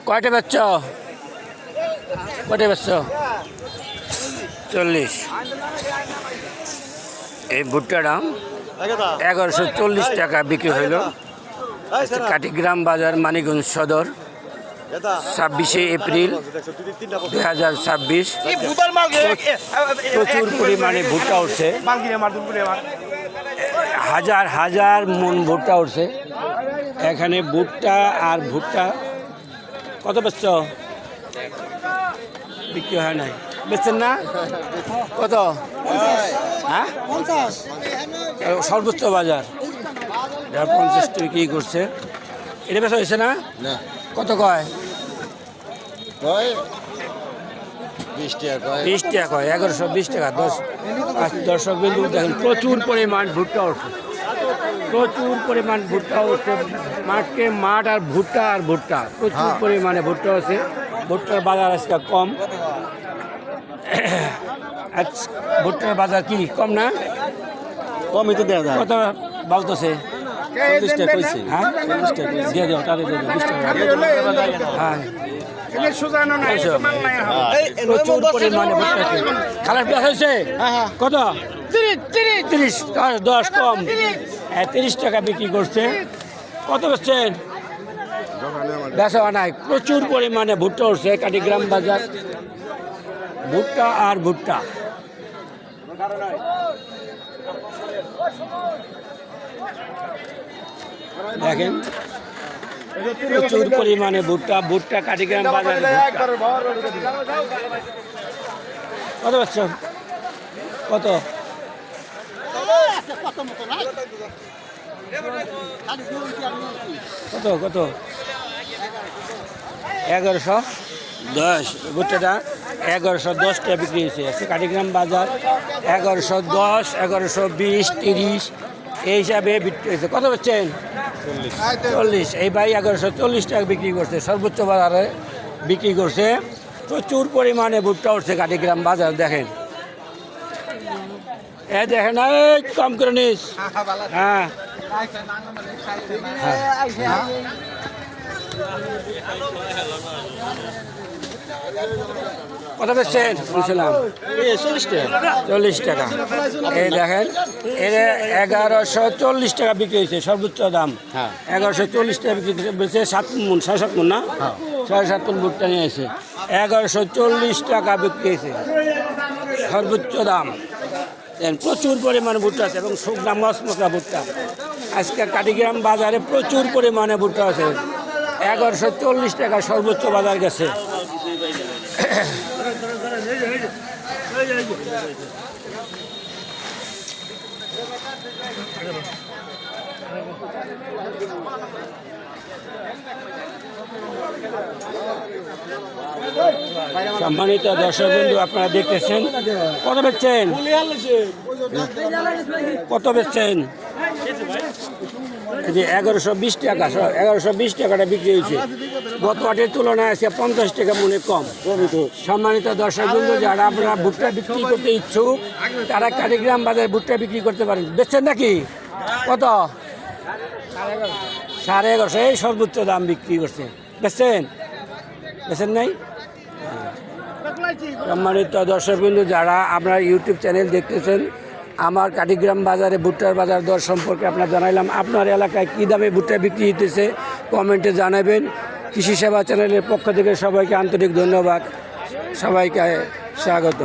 কয়টা বেচছ? কয়টা বেচছ? 40। এই ভুট্টাটা 1140 টাকা বিক্রি হইল কাটিগ্রাম বাজার, মানিকগঞ্জ সদর, 26শে এপ্রিল 2026। প্রচুর পরিমাণে ভুট্টা উঠছে, হাজার হাজার মন ভুট্টা উঠছে এখানে। ভুট্টা আর ভুট্টা কত বেচছ? বিক্রি হয় নাই, বেচছেন না? কত? হ্যাঁ, সর্বোচ্চ বাজার 50 টাকা কি করছে? এটা বেচা হয়েছে না? কত কয়? 20 টাকা কয়। 20 টাকা কয়, 1120 টাকা। দর্শক বিন্দু দেখেন, প্রচুর পরিমাণ ভুট্টা উঠছে, প্রচুর পরিমাণ ভুট্টা উঠছে। মাঠ আর ভুট্টা প্রচুর পরিমাণে ভুট্টা আছে। ভুট্টার বাজার আজকে কম। ভুট্টার বাজার কি কম না? কমই তো দেওয়া যায়। কত বলতেছে? 40 টাকা কইছে। হ্যাঁ, 40 টাকা দিয়ে দাও, তাদের দিয়ে দাও, 20 টাকা। হ্যাঁ, প্রচুর পরিমাণে ভুট্টা আছে। খালাস পেঁয়াজ হয়েছে কত? 30। 10 কম, 30 টাকা বিক্রি করছে। কত বেচছেন? বেচা নাই। প্রচুর পরিমাণে ভুট্টা উঠছে কাটিগ্রাম বাজার। ভুট্টা আর ভুট্টা। দেখেন, প্রচুর পরিমাণে ভুট্টা কাটিগ্রাম বাজারে। কত পাচ্ছ? কত কত কত? 1110। ভুট্টাটা 1110 টাকা বিক্রি হয়েছে কাটিগ্রাম বাজার। 1110, 1120, 30 এই হিসাবে বিক্রি হয়েছে। কত পাচ্ছেন? 40। এই ভাই 1140 টাকা বিক্রি করছে, সর্বোচ্চ বাজারে বিক্রি করছে। প্রচুর পরিমাণে ভুট্টা উঠছে কাটিগ্রাম বাজার। দেখেন, দেখেন, কম করে নিস। হ্যাঁ, কত বেচছেন? শুনছিলাম 40 টাকা। এই দেখেন, এর 1140 টাকা বিক্রি হয়েছে, সর্বোচ্চ দাম 1140 টাকা বিক্রি হয়েছে। 7 মন, 6-7 মন না, 6-7 মন ভুট্টা নিয়ে এসে 1140 টাকা বিক্রি হয়েছে, সর্বোচ্চ দাম। প্রচুর পরিমাণে ভুট্টা আছে এবং শুকনা মশমশা ভুট্টা। আজকে কাটিগ্রাম বাজারে প্রচুর পরিমাণে ভুট্টা আছে। 1140 টাকা সর্বোচ্চ বাজার গেছে। সম্মানিত দর্শক বন্ধু, আপনারা দেখতেছেন। কত বেচছেন? কত বেচছেন? যে 1120 টাকা, 1120 টাকাটা বিক্রি হয়েছে। গত হাটের তুলনায় আছে 50 টাকা মনে কম। সম্মানিত দর্শক বন্ধু, যারা আপনারা ভুট্টা বিক্রি করতে ইচ্ছুক তারা কাটিগ্রাম বাজারে ভুট্টা বিক্রি করতে পারেন। বেচছেন নাকি? কত? 1150। এই সর্বোচ্চ দাম বিক্রি করছে। বেচছেন? বেচেন নাই? সম্মানিত দর্শক বিন্দু, যারা আপনারা ইউটিউব চ্যানেল দেখতেছেন, আমার কাটিগ্রাম বাজারে ভুট্টার বাজার দর সম্পর্কে আপনার জানাইলাম। আপনার এলাকায় কী দামে ভুট্টা বিক্রি হইতেছে কমেন্টে জানাবেন। কৃষি সেবা চ্যানেলের পক্ষ থেকে সবাইকে আন্তরিক ধন্যবাদ, সবাইকে স্বাগত।